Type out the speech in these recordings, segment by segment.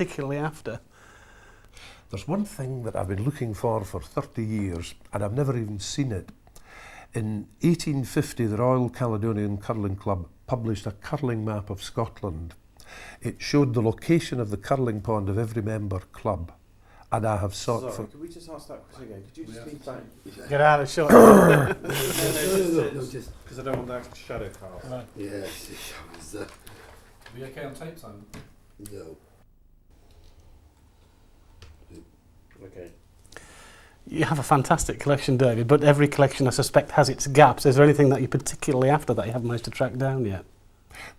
particularly after? There's one thing that I've been looking for 30 years, and I've never even seen it. In 1850, the Royal Caledonian Curling Club published a curling map of Scotland. It showed the location of the curling pond of every member club. And I have sought for... Sorry, could we just ask that question again? Could you just feed back? Get out of shot. No, because I don't want that shadow cast. Right. Yes, it was, Are we okay on tape, Simon? no. Okay. You have a fantastic collection, David, but every collection, I suspect, has its gaps. Is there anything that you're particularly after that you haven't managed to track down yet?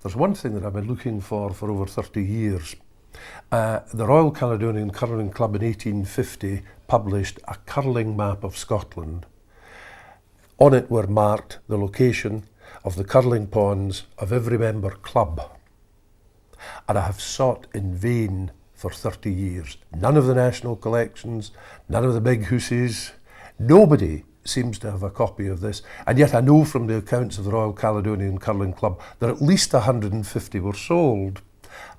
There's one thing that I've been looking for over 30 years. The Royal Caledonian Curling Club in 1850 published a curling map of Scotland. On it were marked the location of the curling ponds of every member club. And I have sought in vain for 30 years. None of the national collections, none of the big hooses, nobody seems to have a copy of this. And yet I know from the accounts of the Royal Caledonian Curling Club that at least 150 were sold.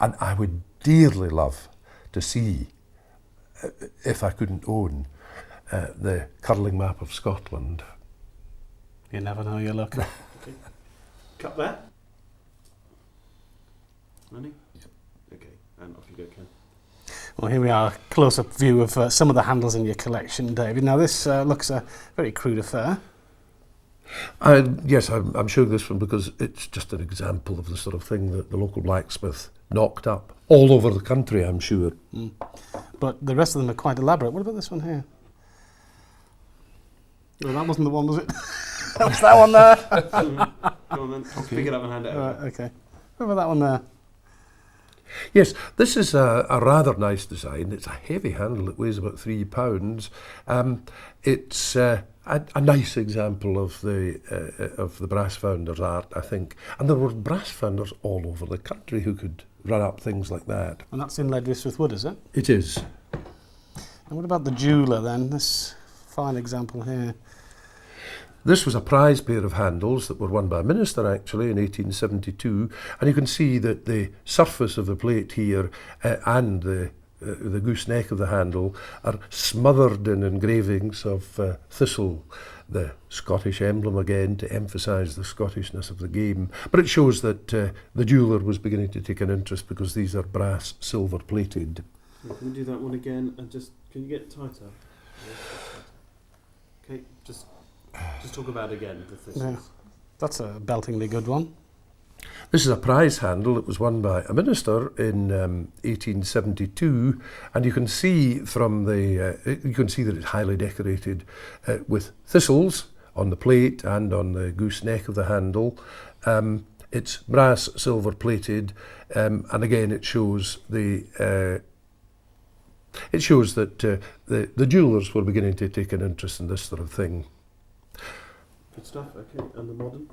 And I would dearly love to see, if I couldn't own, the curling map of Scotland. You never know your luck. Okay. Cut there. Ready? Yep. Okay, and off you go, Ken. Well, here we are, a close-up view of some of the handles in your collection, David. Now, this looks a very crude affair. Yes, I'm showing this one because it's just an example of the sort of thing that the local blacksmith knocked up all over the country, I'm sure. But the rest of them are quite elaborate. What about this one here? Well, that wasn't the one, was it? Was that one there? Go on then, just pick it up and hand it over. Right, okay. What about that one there? Yes, this is a rather nice design. It's a heavy handle. It weighs about £3. It's a nice example of the brass founder's art, I think. And there were brass founders all over the country who could run up things like that. And that's inlaid with wood, is it? It is. And what about the jeweller then? This fine example here. This was a prize pair of handles that were won by a minister actually in 1872, and you can see that the surface of the plate here and the gooseneck of the handle are smothered in engravings of thistle, the Scottish emblem again to emphasise the Scottishness of the game. But it shows that the jeweller was beginning to take an interest because these are brass silver plated. Can we do that one again and just, can you get it tighter? Okay, just talk about it again. Yeah, that's a beltingly good one. This is a prize handle. It was won by a minister in 1872, and you can see from the you can see that it's highly decorated with thistles on the plate and on the gooseneck of the handle. It's brass silver plated, and again it shows the. It shows that the jewellers were beginning to take an interest in this sort of thing. Good stuff, okay. And the modern?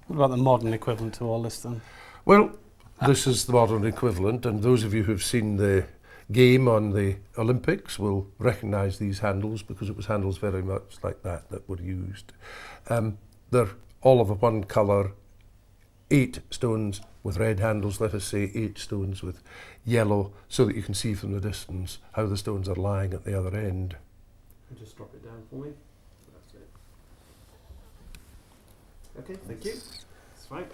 What about the modern equivalent to all this then? Well, this is the modern equivalent, and those of you who've seen the game on the Olympics will recognise these handles because it was handles very much like that were used. They're all of one colour, 8 stones with red handles, let us say 8 stones with yellow, so that you can see from the distance how the stones are lying at the other end. Just drop it down for me. That's it. Okay, thank you. That's right.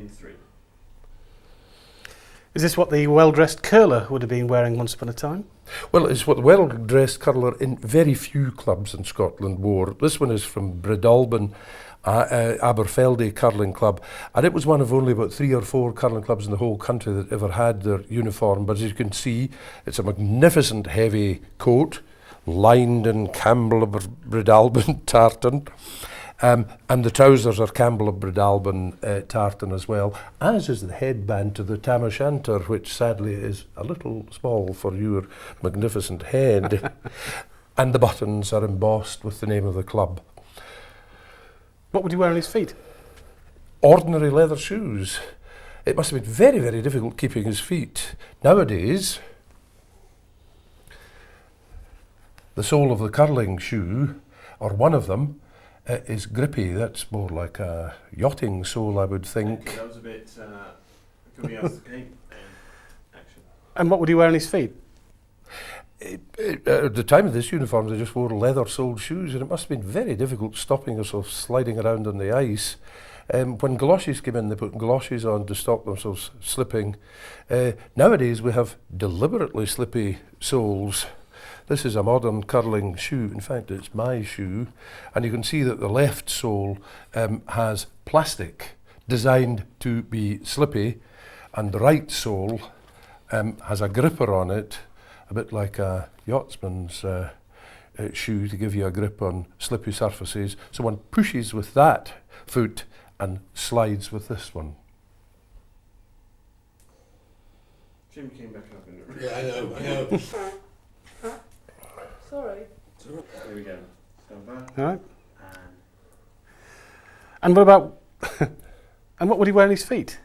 in 3. Is this what the well-dressed curler would have been wearing once upon a time? Well, it's what the well-dressed curler in very few clubs in Scotland wore. This one is from Breadalbane, Aberfeldy Curling Club, and it was one of only about 3 or 4 curling clubs in the whole country that ever had their uniform. But as you can see, it's a magnificent heavy coat, lined in Campbell of Breadalbane tartan. And the trousers are Campbell of Breadalbane tartan as well, as is the headband to the tam o' shanter, which sadly is a little small for your magnificent head. And the buttons are embossed with the name of the club. What would he wear on his feet? Ordinary leather shoes. It must have been very, very difficult keeping his feet. Nowadays, the sole of the curling shoe, or one of them, is grippy. That's more like a yachting sole, I would think. That was a bit coming out of the game action. And what would he wear on his feet? At the time of this uniform, they just wore leather-soled shoes, and it must have been very difficult stopping yourself sliding around on the ice. When galoshes came in, they put galoshes on to stop themselves slipping. Nowadays, we have deliberately slippy soles. This is a modern curling shoe. In fact, it's my shoe. And you can see that the left sole has plastic designed to be slippy, and the right sole has a gripper on it, a bit like a yachtsman's shoe to give you a grip on slippy surfaces. So one pushes with that foot and slides with this one. Jim came back up in the room. Yeah, I know. Sorry. Here we go. Stand back. All right. And And what about... and what would he wear on his feet?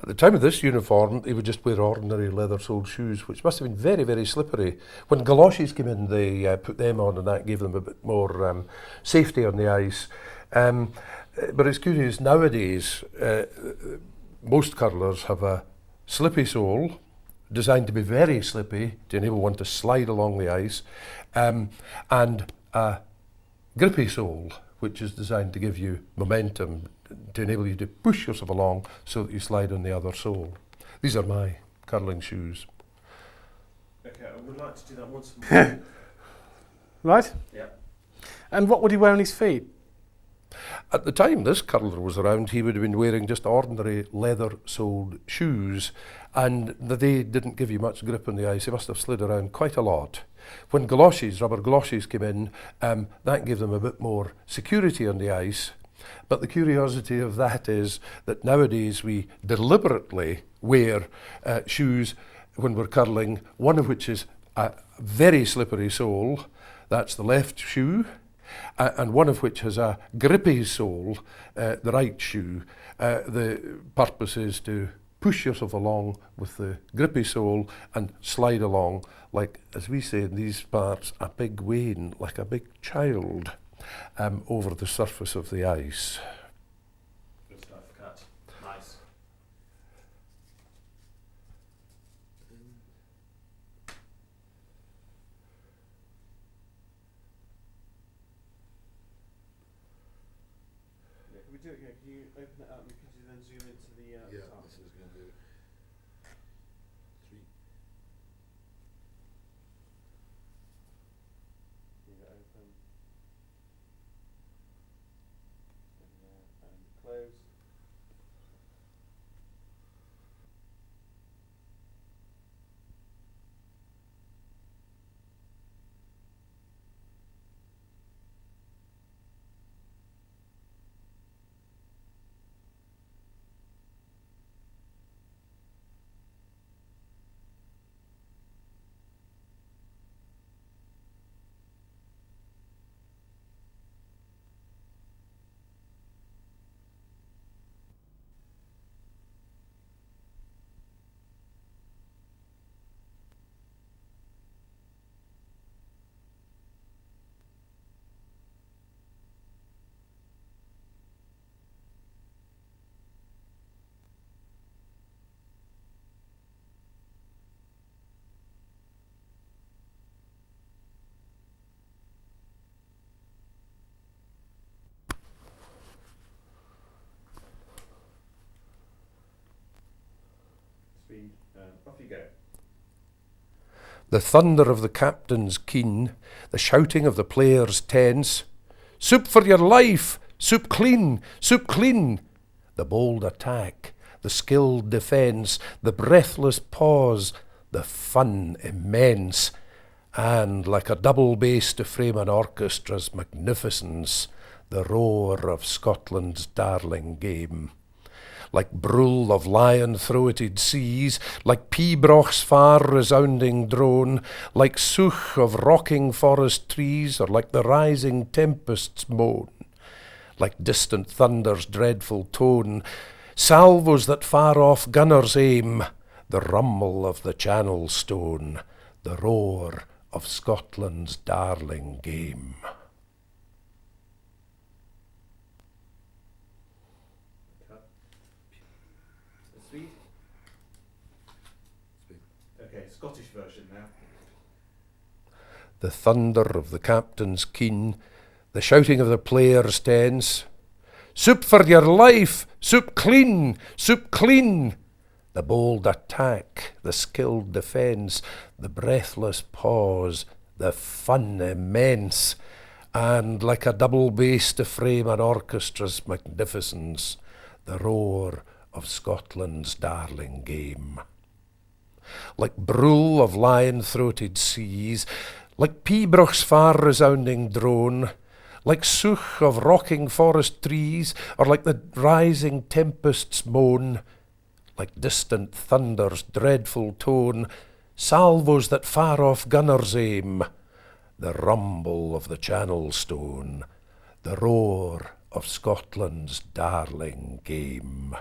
At the time of this uniform, he would just wear ordinary leather-soled shoes, which must have been very, very slippery. When galoshes came in, they put them on, and that gave them a bit more safety on the ice. But it's curious, nowadays, most curlers have a slippy sole, designed to be very slippy, to enable one to slide along the ice, and a grippy sole, which is designed to give you momentum, to enable you to push yourself along so that you slide on the other sole. These are my curling shoes. okay, I would like to do that once more. Right? Yeah. And what would he wear on his feet? At the time this curler was around, he would have been wearing just ordinary leather-soled shoes, and they didn't give you much grip on the ice. They must have slid around quite a lot. When galoshes, rubber galoshes came in, that gave them a bit more security on the ice. But the curiosity of that is that nowadays we deliberately wear shoes when we're curling, one of which is a very slippery sole, that's the left shoe, and one of which has a grippy sole, the right shoe. The purpose is to push yourself along with the grippy sole and slide along like, as we say in these parts, a big wain, like a big child, over the surface of the ice. Good stuff, cut. Nice. Yeah, can we do it? Yeah, can you open it up? Could you then zoom into the Yeah, top? this is going to do 3. Leave it open. And close. Off you go. The thunder of the captain's keen, the shouting of the players tense. Soup for your life! Soup clean! Soup clean! The bold attack, the skilled defence, the breathless pause, the fun immense. And like a double bass to frame an orchestra's magnificence, the roar of Scotland's darling game. Like brule of lion-throated seas, like Peabroch's far resounding drone, like sough of rocking forest trees, or like the rising tempest's moan, like distant thunder's dreadful tone, salvos that far off gunners aim, the rumble of the Channel stone, the roar of Scotland's darling game. Speed. Okay, Scottish version now. The thunder of the captain's keen, the shouting of the players tense. Soup for your life! Soup clean! Soup clean! The bold attack, the skilled defence, the breathless pause, the fun immense. And like a double bass to frame an orchestra's magnificence, the roar of Scotland's darling game. Like brule of lion-throated seas, like Peabroch's far resounding drone, like sough of rocking forest trees, or like the rising tempest's moan, like distant thunder's dreadful tone, salvos that far off gunners aim, the rumble of the Channel stone, the roar of Scotland's darling game.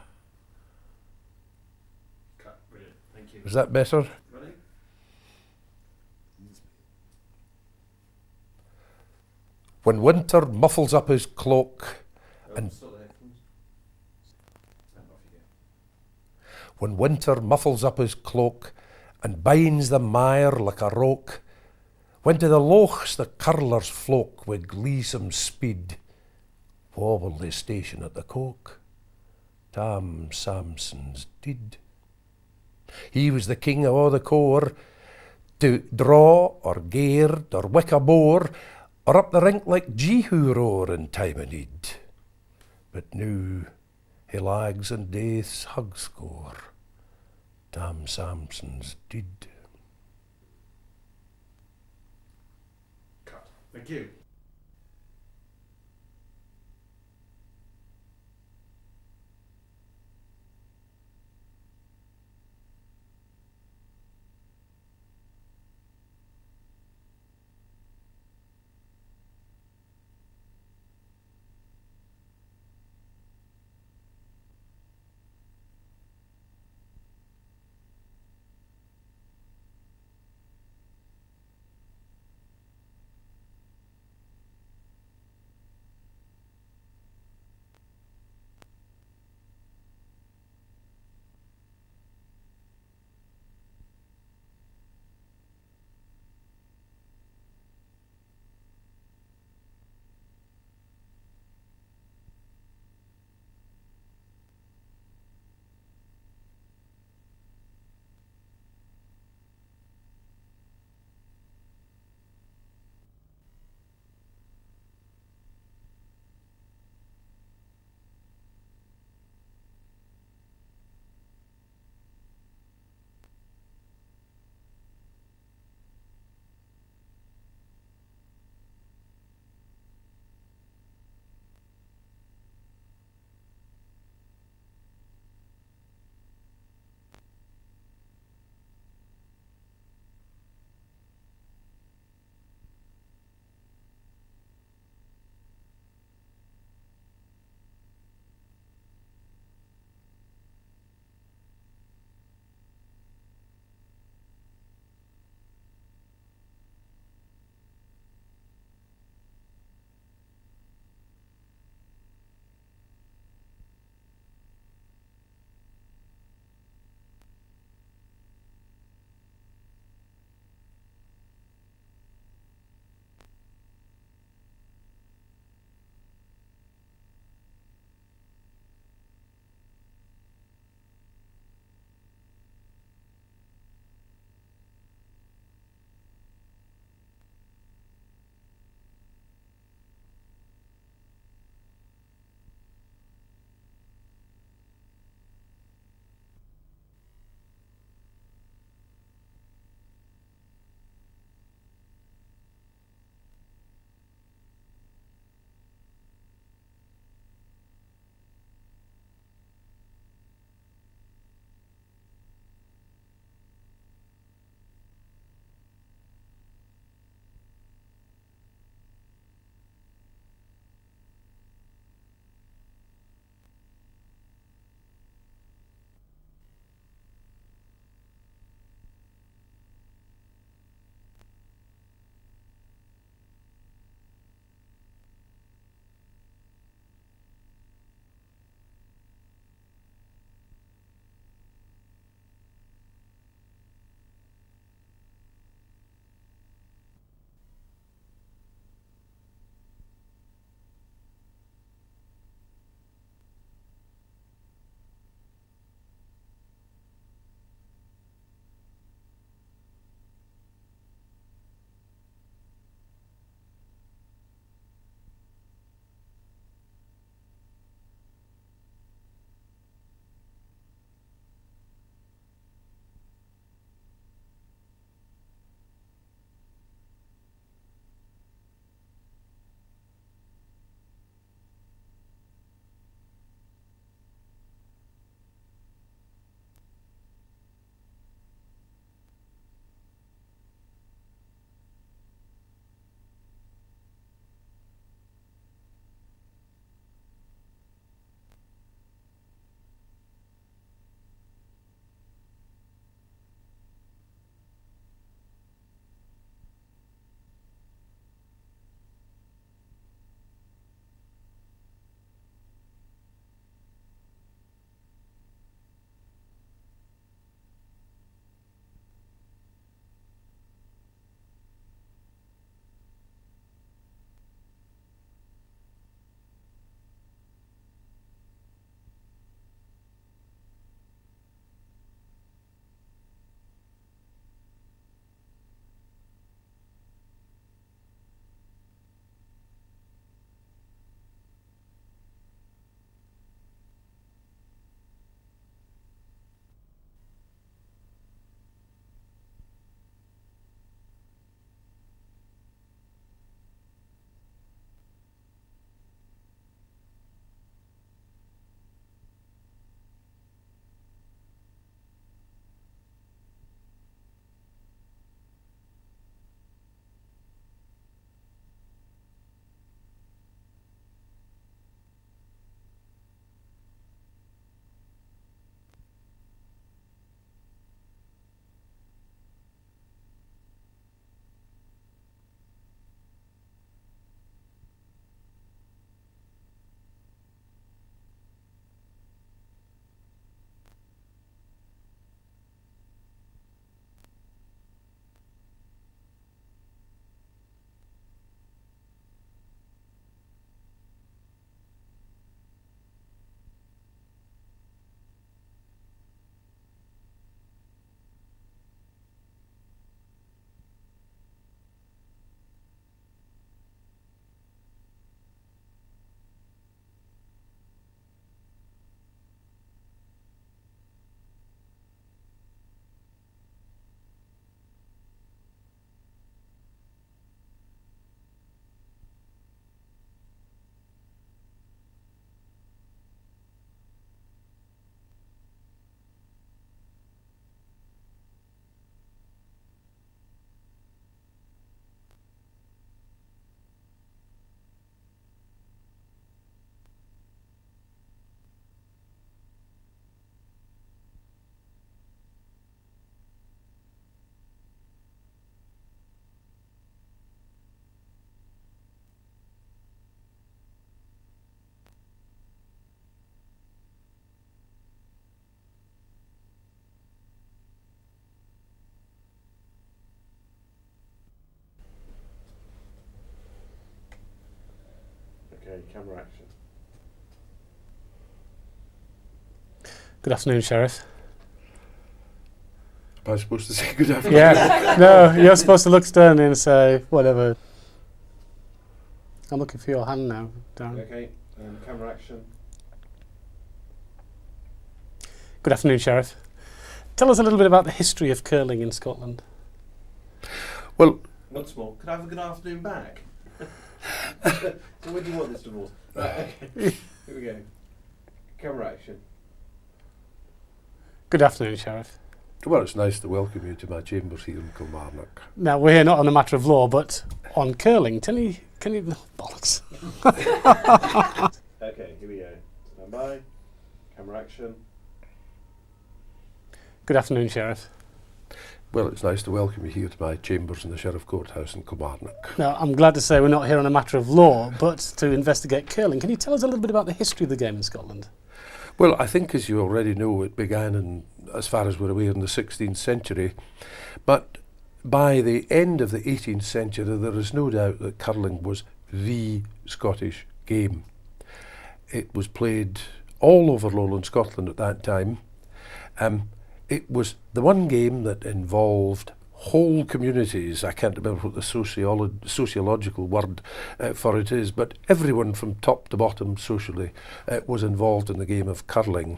Cut. Brilliant. Thank you. Is that better? Running. When winter muffles up his cloak, Oh, And- still there. And off you go. when winter muffles up his cloak and binds the mire like a roke, when to the lochs the curlers flock with gleesome speed, wobble they station at the coke. Tam Samson's did. He was the king of all the core, to draw or gaird or wick a boar, or up the rink like Jehu roar in time of need. But now he lags in death's hug score. Tam Samson's did. Cut. Thank you. Okay, camera action. Good afternoon, Sheriff. Am I supposed to say good afternoon? Yeah, no, you're supposed to look sternly and say whatever. I'm looking for your hand now, Darren. Okay, camera action. Good afternoon, Sheriff. Tell us a little bit about the history of curling in Scotland. Well, Once more, could I have a good afternoon back? So when do you want this divorce? Right, okay, here we go. Camera action. Good afternoon, Sheriff. well, it's nice to welcome you to my chambers here in Kilmarnock. Now, we're here not on a matter of law, but on curling. Can you, no, bollocks. Okay, here we go. Stand by. Camera action. Good afternoon, Sheriff. Well, it's nice to welcome you here to my chambers in the Sheriff Courthouse in Kilmarnock. Now, I'm glad to say we're not here on a matter of law, but to investigate curling. Can you tell us a little bit about the history of the game in Scotland? Well, I think, as you already know, it began in, as far as we're aware, in the 16th century. But by the end of the 18th century, there is no doubt that curling was the Scottish game. It was played all over lowland Scotland at that time. It was the one game that involved whole communities. I can't remember what the sociological word for it is, but everyone from top to bottom socially was involved in the game of curling.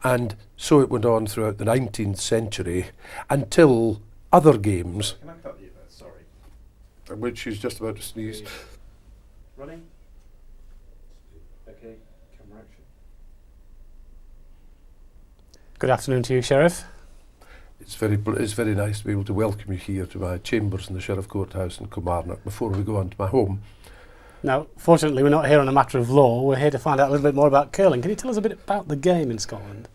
And so it went on throughout the 19th century until other games, Can I cut you there? Sorry. which she's just about to sneeze. Running. Okay, camera action. Good afternoon to you, Sheriff. It's very nice to be able to welcome you here to my chambers in the Sheriff Courthouse in Kilmarnock before we go on to my home. Now, fortunately, we're not here on a matter of law. We're here to find out a little bit more about curling. Can you tell us a bit about the game in Scotland?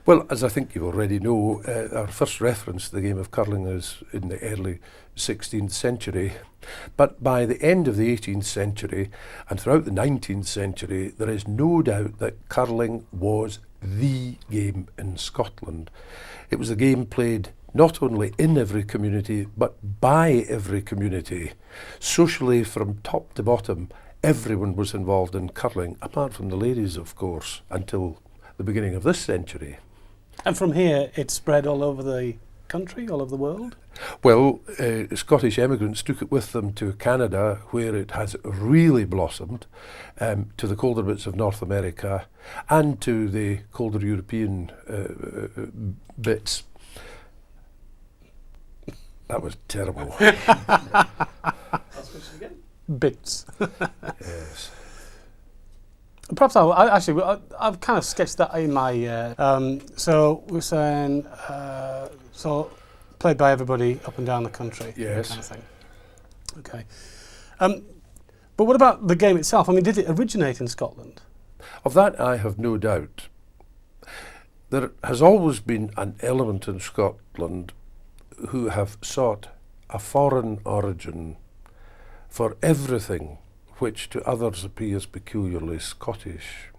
Well, as I think you already know, our first reference to the game of curling is in the early 16th century. But by the end of the 18th century and throughout the 19th century, there is no doubt that curling was the game in Scotland. It was a game played not only in every community, but by every community. Socially, from top to bottom, everyone was involved in curling, apart from the ladies, of course, until the beginning of this century. And from here, it's spread all over the country, all over the world? Well, Scottish emigrants took it with them to Canada, where it has really blossomed, to the colder bits of North America, and to the colder European bits. That was terrible. Last question again. Bits. Yes. Perhaps I've kind of sketched that in my... so we're saying... so played by everybody up and down the country. Yes. Kind of thing. Okay. But what about the game itself? I mean, did it originate in Scotland? Of that I have no doubt. There has always been an element in Scotland who have sought a foreign origin for everything which to others appears peculiarly Scottish.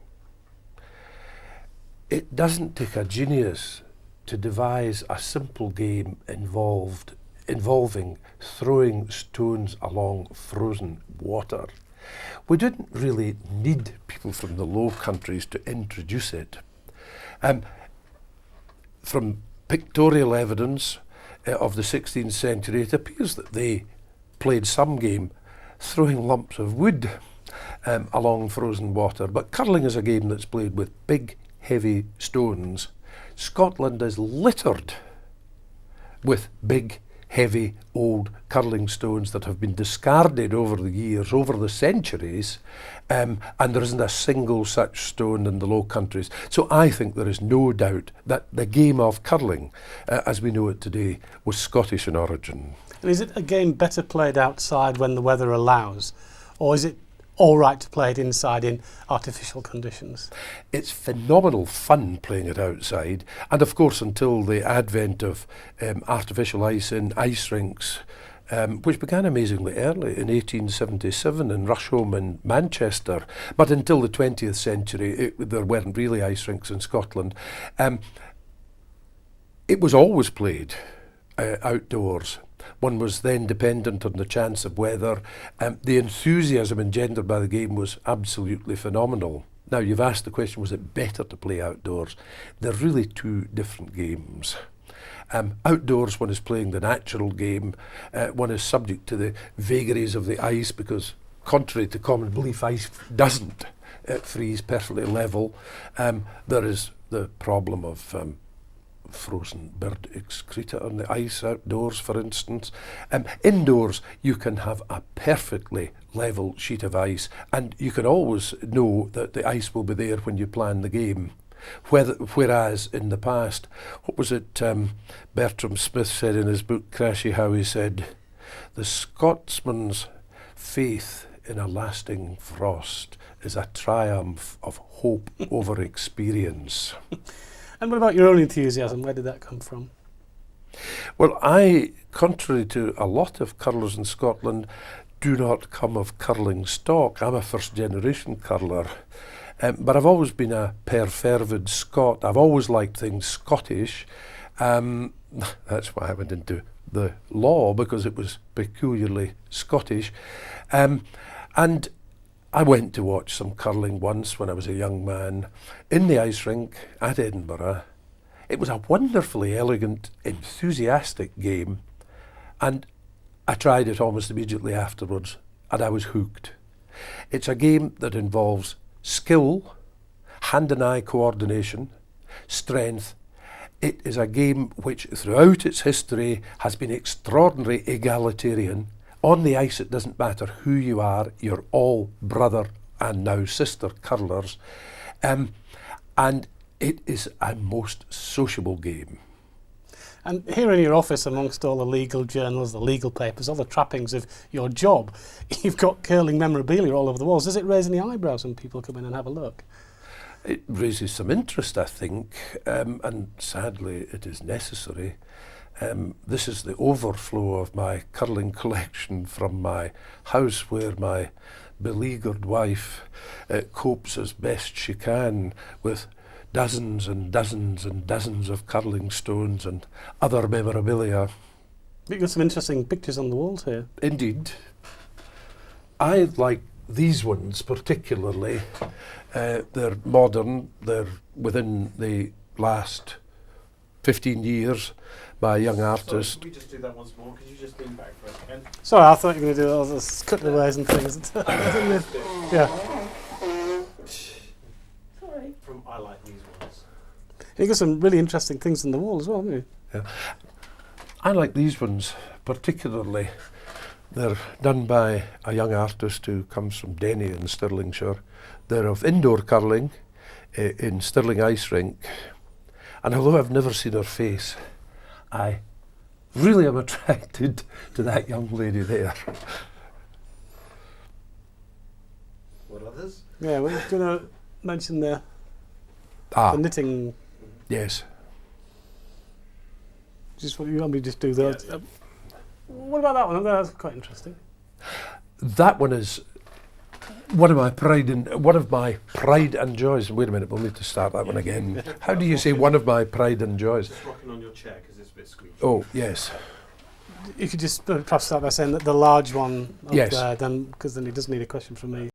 It doesn't take a genius to devise a simple game involving throwing stones along frozen water. We didn't really need people from the Low Countries to introduce it. From pictorial evidence of the 16th century, it appears that they played some game throwing lumps of wood along frozen water. But curling is a game that's played with big, heavy stones. Scotland is littered with big, heavy, old curling stones that have been discarded over the years, over the centuries, and there isn't a single such stone in the Low Countries. So I think there is no doubt that the game of curling, as we know it today, was Scottish in origin. And is it a game better played outside when the weather allows? Or is it all right to play it inside in artificial conditions? It's phenomenal fun playing it outside, and of course until the advent of artificial ice in ice rinks, which began amazingly early in 1877 in Rusholme in Manchester, but until the 20th century there weren't really ice rinks in Scotland. It was always played outdoors. One was then dependent on the chance of weather. The enthusiasm engendered by the game was absolutely phenomenal. Now, you've asked the question, was it better to play outdoors? They're really two different games. Outdoors, one is playing the natural game. One is subject to the vagaries of the ice because, contrary to common belief, ice doesn't freeze perfectly level. There is the problem of frozen bird excreta on the ice outdoors, for instance. Indoors, you can have a perfectly level sheet of ice, and you can always know that the ice will be there when you plan the game. Whereas in the past, what was it Bertram Smith said in his book Crashy How? He said, "The Scotsman's faith in a lasting frost is a triumph of hope over experience." And what about your own enthusiasm? Where did that come from? Well, I, contrary to a lot of curlers in Scotland, do not come of curling stock. I'm a first-generation curler. But I've always been a per-fervid Scot. I've always liked things Scottish. That's why I went into the law, because it was peculiarly Scottish. And I went to watch some curling once when I was a young man in the ice rink at Edinburgh. It was a wonderfully elegant, enthusiastic game, and I tried it almost immediately afterwards, and I was hooked. It's a game that involves skill, hand and eye coordination, strength. It is a game which throughout its history has been extraordinarily egalitarian. On the ice it doesn't matter who you are, you're all brother and now sister curlers. And it is a most sociable game. And here in your office, amongst all the legal journals, the legal papers, all the trappings of your job, you've got curling memorabilia all over the walls. Does it raise any eyebrows when people come in and have a look? It raises some interest, I think, and sadly it is necessary. This is the overflow of my curling collection from my house, where my beleaguered wife copes as best she can with dozens and dozens and dozens of curling stones and other memorabilia. You've got some interesting pictures on the walls here. Indeed. I like these ones particularly. They're modern, they're within the last 15 years by a young artist. Sorry, can we just do that once more? Could you just lean back for a second? Sorry, I thought you were going to do all this cutaways and things. Yeah. Sorry. I like these ones. You've got some really interesting things on the wall as well, haven't you? Yeah. I like these ones particularly. They're done by a young artist who comes from Denny in Stirlingshire. They're of indoor curling in Stirling Ice Rink. And although I've never seen her face, I really am attracted to that young lady there. What others? Yeah, we're going to mention the knitting. Yes. Just what you want me to just do that. Yeah. What about that one? That's quite interesting. That one is one of my pride and joys. Wait a minute, we'll need to start that one again. How do you say one of my pride and joys? Just rocking on your chair because it's a bit squeaky. Oh, yes. You could just perhaps start by saying that the large one up Yes. there, then, because then he does need a question from me.